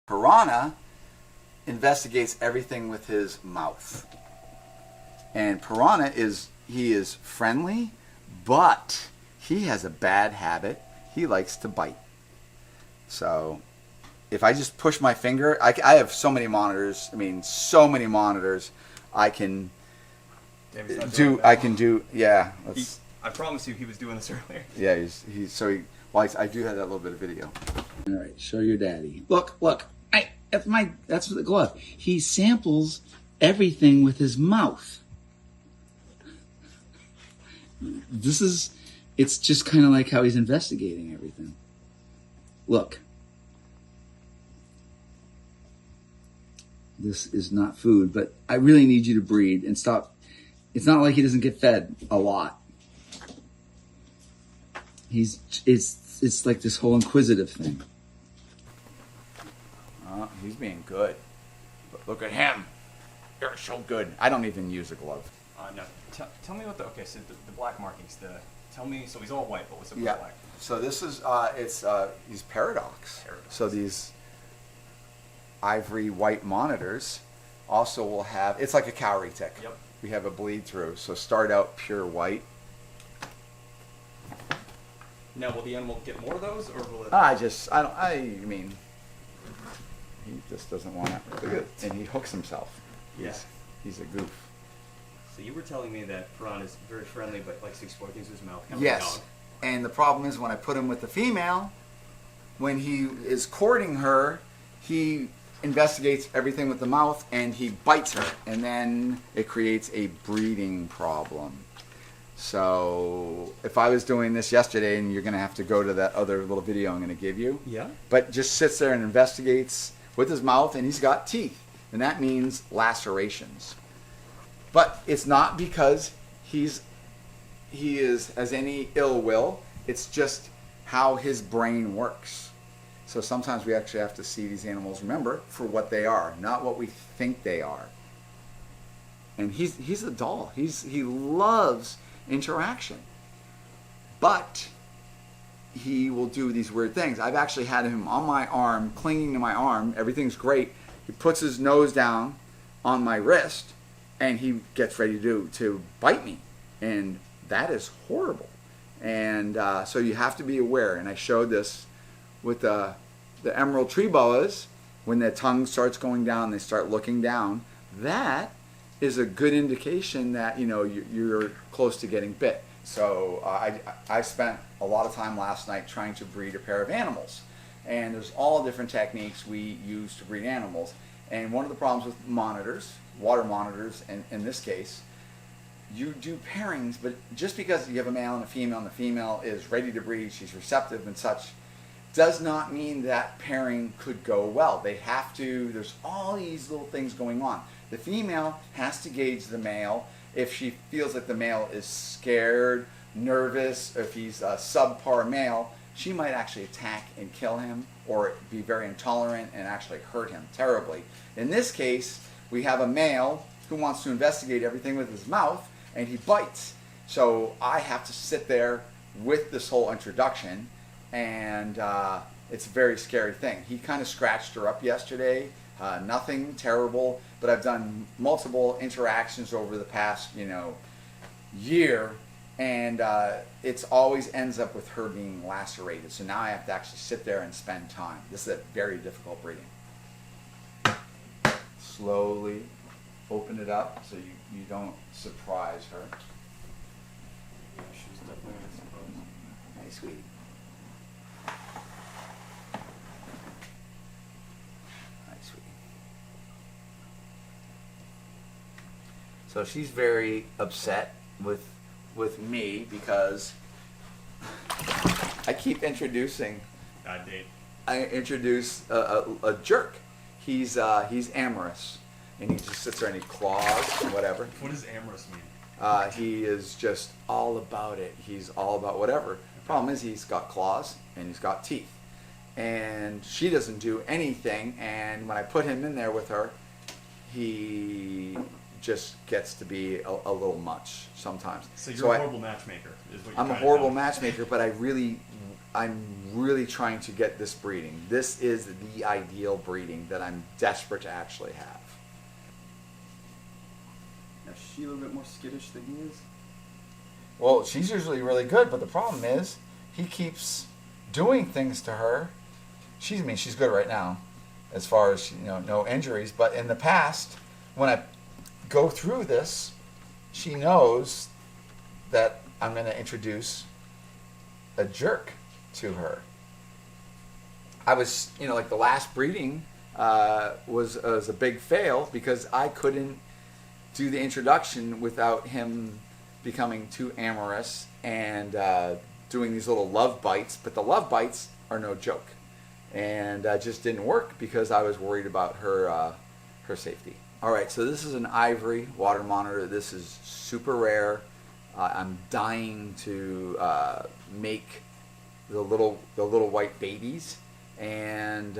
Piranha investigates everything with his mouth. And Piranha is friendly, but he has a bad habit. He likes to bite. So if I just push my finger, I have so many monitors. I mean, so many monitors. I can do. Yeah. I promise you, he was doing this earlier. Yeah. I do have that little bit of video. All right, show your daddy. Look. That's the glove. He samples everything with his mouth. It's just kind of like how he's investigating everything. Look. This is not food, but I really need you to breed and stop. It's not like he doesn't get fed a lot. It's like this whole inquisitive thing. He's being good. But look at him. You're so good. I don't even use a glove. No. Tell me what so the black markings. Tell me. So he's all white, but what's the Yeah. black? So this is these paradox. So these ivory white monitors also will have. It's like a cowrie tick. Yep. We have a bleed through. So start out pure white. Now, will the animal get more of those, or will it? I mean, he just doesn't want it. Look at it. And he hooks himself. Yeah. He's a goof. So you were telling me that Piranha is very friendly, but likes to exploit things with his mouth. Kind of Yes. like a dog. And the problem is when I put him with the female, when he is courting her, he investigates everything with the mouth and he bites her. And then it creates a breeding problem. So if I was doing this yesterday, and you're going to have to go to that other little video I'm going to give you. Yeah. But just sits there and investigates with his mouth, and he's got teeth. And that means lacerations. But it's not because he has any ill will. It's just how his brain works. So sometimes we actually have to see these animals, remember, for what they are, not what we think they are. And he's a doll. He loves interaction. But he will do these weird things. I've actually had him on my arm, clinging to my arm. Everything's great. He puts his nose down on my wrist, and he gets ready to bite me. And that is horrible. And so you have to be aware. And I showed this with the emerald tree boas. When their tongue starts going down, they start looking down. That is a good indication that you're close to getting bit. So I spent a lot of time last night trying to breed a pair of animals. And there's all different techniques we use to breed animals. And one of the problems with monitors, water monitors in this case, you do pairings, but just because you have a male and the female is ready to breed, she's receptive and such, does not mean that pairing could go well. They have to, there's all these little things going on. The female has to gauge the male. If she feels like the male is scared, nervous, or if he's a subpar male, she might actually attack and kill him or be very intolerant and actually hurt him terribly. In this case, we have a male who wants to investigate everything with his mouth, and he bites. So I have to sit there with this whole introduction, and it's a very scary thing. He kind of scratched her up yesterday. Nothing terrible, but I've done multiple interactions over the past, year, and it always ends up with her being lacerated. So now I have to actually sit there and spend time. This is a very difficult breeding. Slowly open it up so you don't surprise her. Yeah, she's definitely a surprise. Hey, sweetie. So she's very upset with me because I keep introducing. I introduce a jerk. He's amorous, and he just sits there and he claws and whatever. What does amorous mean? He is just all about it. He's all about whatever. Problem is he's got claws and he's got teeth, and she doesn't do anything. And when I put him in there with her, he just gets to be a little much sometimes. So you're a horrible matchmaker, is what you're I'm a horrible matchmaker, but I I'm really trying to get this breeding. This is the ideal breeding that I'm desperate to actually have. Now, is she a little bit more skittish than he is? Well, she's usually really good, but the problem is he keeps doing things to her. She's good right now, as far as no injuries. But in the past, when I go through this, she knows that I'm going to introduce a jerk to her. I was, like the last breeding was a big fail because I couldn't do the introduction without him becoming too amorous and doing these little love bites. But the love bites are no joke, and just didn't work because I was worried about her safety. All right, so this is an ivory water monitor. This is super rare. I'm dying to make the little white babies, and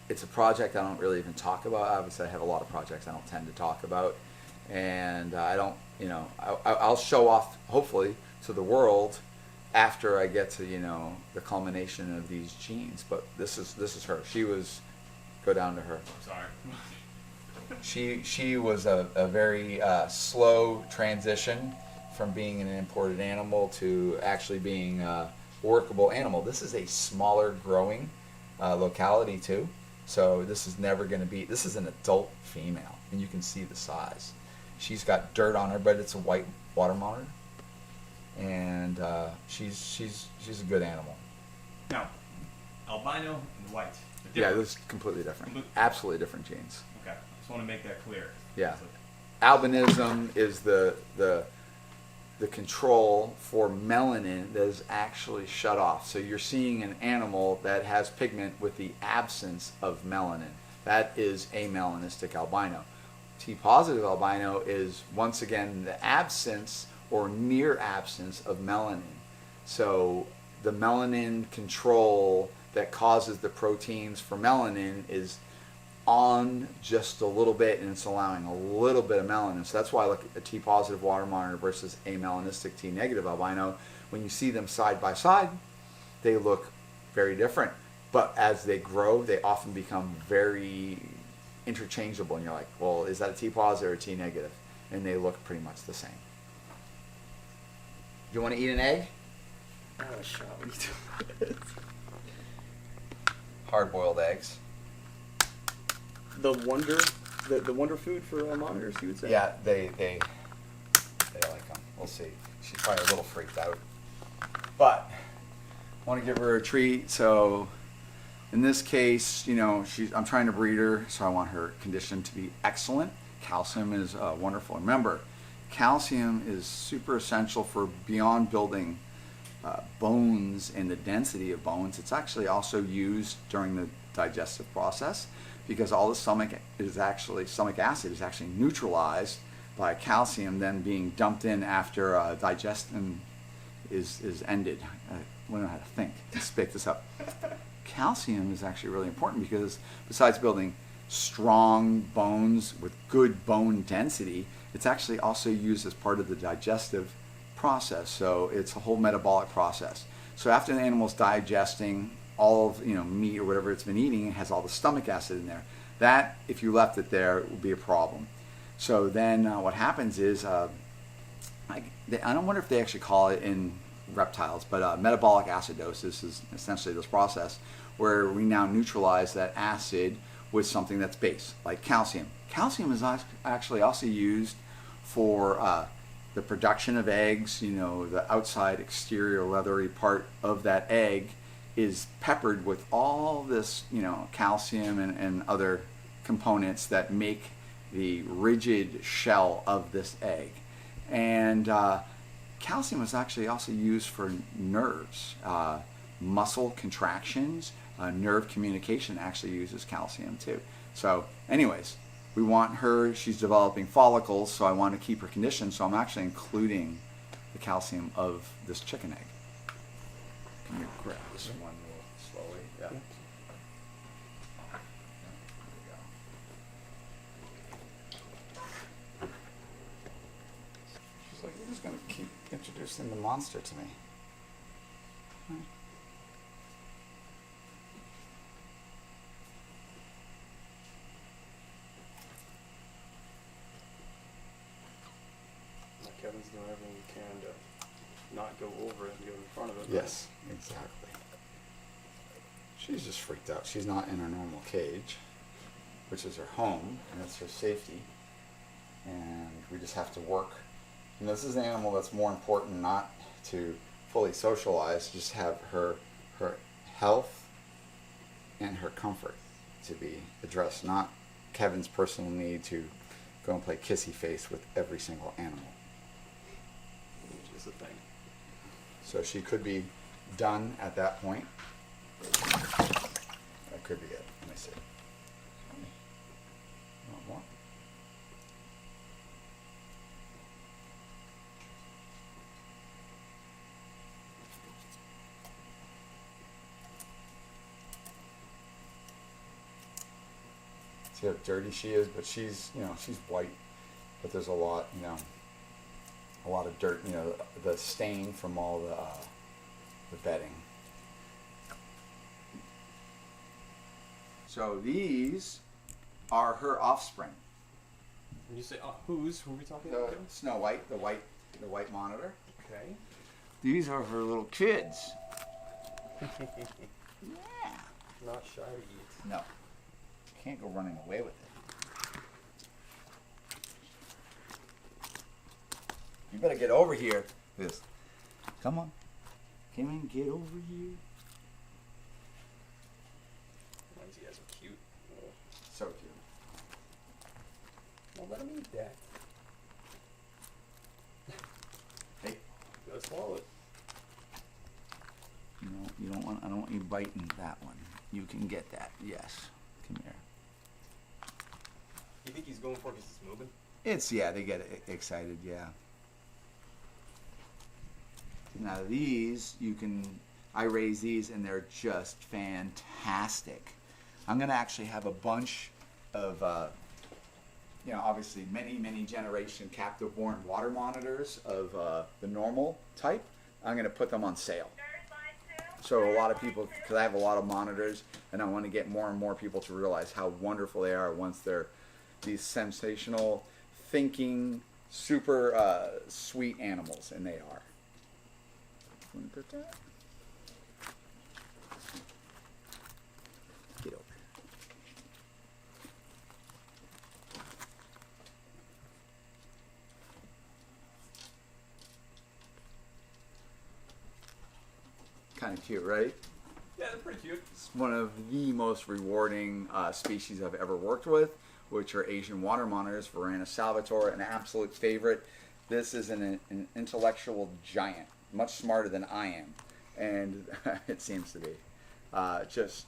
it's a project I don't really even talk about. Obviously, I have a lot of projects I don't tend to talk about, and I don't, I'll show off hopefully to the world after I get to the culmination of these genes. But this is her. Go down to her. Sorry. She was a very slow transition from being an imported animal to actually being a workable animal. This is a smaller growing locality too, so this is never going to be. This is an adult female, and you can see the size. She's got dirt on her, but it's a white water monitor, and she's a good animal. Now, albino and white. Yeah, this is completely different. Absolutely different genes. Okay, I just want to make that clear. Yeah, albinism is the control for melanin that is actually shut off. So you're seeing an animal that has pigment with the absence of melanin. That is amelanistic albino. T-positive albino is, once again, the absence or near absence of melanin. So the melanin control that causes the proteins for melanin is on just a little bit, and it's allowing a little bit of melanin. So that's why I look at a T-positive water monitor versus amelanistic T-negative albino. When you see them side by side, they look very different. But as they grow, they often become very interchangeable, and you're like, well, is that a T-positive or a T-negative? And they look pretty much the same. You want to eat an egg? Shall we? Hard-boiled eggs. The wonder food for monitors, you would say? Yeah, they like them. We'll see. She's probably a little freaked out, but I want to give her a treat. So in this case, I'm trying to breed her, so I want her condition to be excellent. Calcium is wonderful. Remember, calcium is super essential for beyond building bones and the density of bones. It's actually also used during the digestive process, because all the stomach acid is actually neutralized by calcium then being dumped in after digestion is ended. I don't know how to think to speak this up. Calcium is actually really important because besides building strong bones with good bone density, it's actually also used as part of the digestive process. So it's a whole metabolic process. So after the animal's digesting all of meat or whatever it's been eating, it has all the stomach acid in there. That, if you left it there, it would be a problem. So then what happens is, I don't wonder if they actually call it in reptiles, but metabolic acidosis is essentially this process where we now neutralize that acid with something that's base, like calcium. Calcium is actually also used for the production of eggs. The outside exterior leathery part of that egg is peppered with all this, calcium and other components that make the rigid shell of this egg. And calcium is actually also used for nerves, muscle contractions, nerve communication actually uses calcium too. So anyways, we want her, she's developing follicles, so I want to keep her conditioned, so I'm actually including the calcium of this chicken egg. Can you grab this one slowly? Yeah. There we go. She's like, you're just going to keep introducing the monster to me. Right. Kevin's doing everything he can to not go over it and go in front of it. Yes, exactly. She's just freaked out. She's not in her normal cage, which is her home, and it's her safety. And we just have to work. And this is an animal that's more important not to fully socialize, just have her health and her comfort to be addressed, not Kevin's personal need to go and play kissy face with every single animal. Which is the thing. So she could be done at that point. That could be it. Let me see. Want more? See how dirty she is, but she's, she's white, but there's a lot, a lot of dirt, the stain from all the bedding. So these are her offspring. When you say who are we talking The about? Snow White, the white monitor. Okay. These are her little kids. Yeah. Not shy to eat. No. Can't go running away with it. You better get over here. This. Come on. Come in, get over here. Ones you guys are cute. Oh. So cute. Well, let him eat that. Hey. Gotta swallow it. You don't want. I don't want you biting that one. You can get that. Yes. Come here. You think he's going for it because it's moving? They get excited. Yeah. Now these I raise these and they're just fantastic. I'm gonna actually have a bunch of, obviously many generation captive born water monitors of the normal type. I'm gonna put them on sale. So a lot of people, because I have a lot of monitors, and I want to get more and more people to realize how wonderful they are once they're these sensational, thinking, super sweet animals, and they are. Want to put that? Get over here. Kind of cute, right? Yeah, they're pretty cute. It's one of the most rewarding species I've ever worked with, which are Asian water monitors, Rarest Salvatore, an absolute favorite. This is an intellectual giant, much smarter than I am, and it seems to be just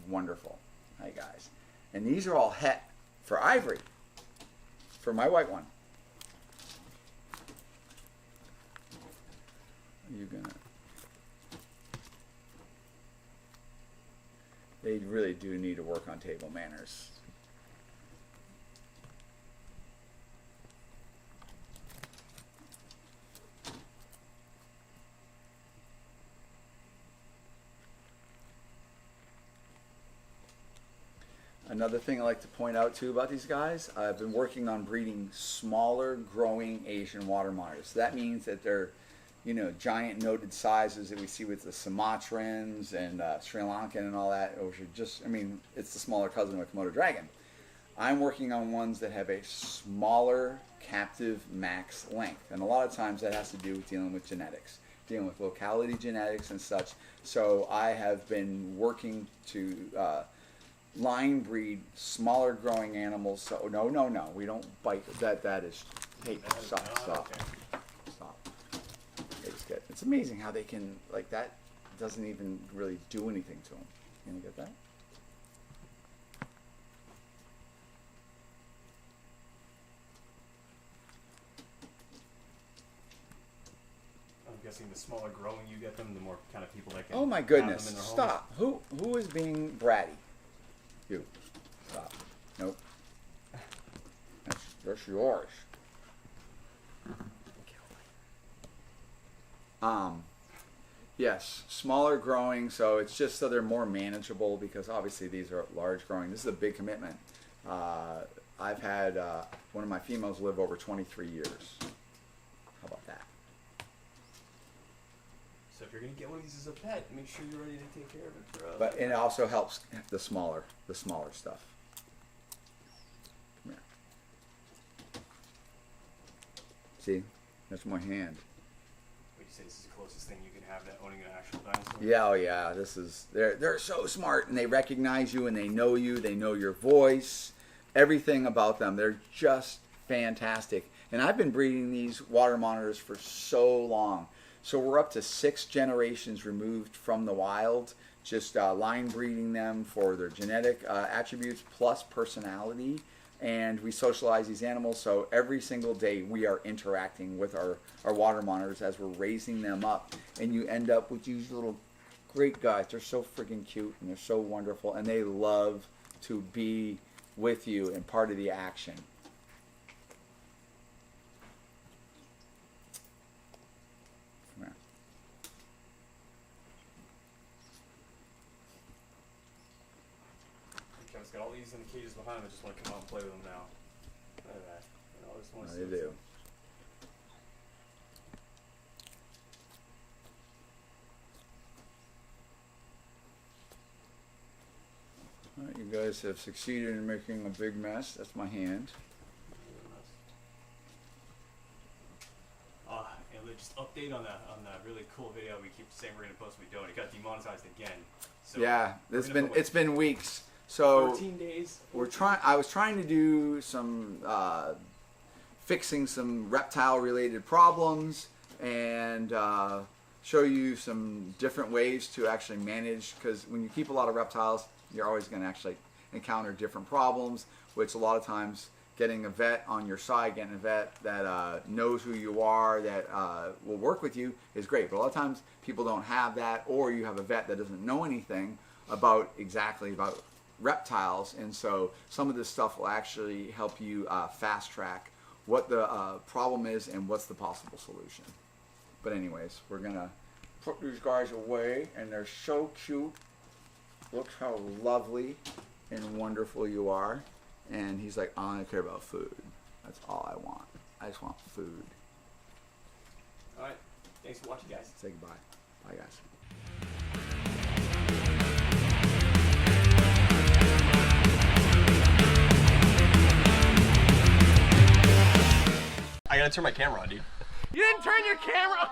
wonderful. Hi guys, and these are all het for ivory, for my white one. You're gonna. They really do need to work on table manners. Another thing I like to point out too about these guys, I've been working on breeding smaller growing Asian water monitors. That means that they're, giant noted sizes that we see with the Sumatrans and Sri Lankan and all that, which are just, it's the smaller cousin of a Komodo dragon. I'm working on ones that have a smaller captive max length, and a lot of times that has to do with dealing with genetics, dealing with locality genetics and such. So I have been working to line breed smaller growing animals. So no, we don't bite. That is, hey, stop. It's amazing how they can, like, that doesn't even really do anything to them. Can you get that? I'm guessing the smaller growing you get them, the more kind of people that can. Oh my have goodness! them in their Stop. Who is being bratty? You. Stop. Nope. That's yours. Yes, smaller growing, so it's just so they're more manageable, because obviously these are large growing. This is a big commitment. I've had one of my females live over 23 years. How So if you're gonna get one of these as a pet, make sure you're ready to take care of it for. But it also helps the smaller stuff. Come here. See, that's my hand. Would you say this is the closest thing you can have to owning an actual dinosaur? Yeah, oh yeah. This is they're so smart, and they recognize you, and they know you. They know your voice, everything about them. They're just fantastic. And I've been breeding these water monitors for so long. So we're up to 6 generations removed from the wild, just line breeding them for their genetic attributes plus personality. And we socialize these animals, so every single day we are interacting with our water monitors as we're raising them up. And you end up with these little great guys. They're so freaking cute, and they're so wonderful, and they love to be with you and part of the action. Come here. Kevin's got all these in the cages behind him. I just want to come out and play with them now. Look at that. You know, I just want to see They what's do. up. All right, you guys have succeeded in making a big mess. That's my hand. And just update on the really cool video we keep saying we're gonna post. We don't. It got demonetized again. So Yeah, we're it's been weeks. So 13 days. I was trying to do some fixing some reptile related problems and show you some different ways to actually manage, because when you keep a lot of reptiles, you're always going to actually encounter different problems, which a lot of times getting a vet on your side, getting a vet that knows who you are, that will work with you is great. But a lot of times people don't have that, or you have a vet that doesn't know anything about reptiles, and so some of this stuff will actually help you fast track what the problem is and what's the possible solution. But anyways, we're gonna put these guys away, and they're so cute. Look how lovely and wonderful you are. And he's like, I only care about food. That's all I want. I just want food. All right. Thanks for watching, guys. Say goodbye. Bye, guys. I gotta turn my camera on, dude. You didn't turn your camera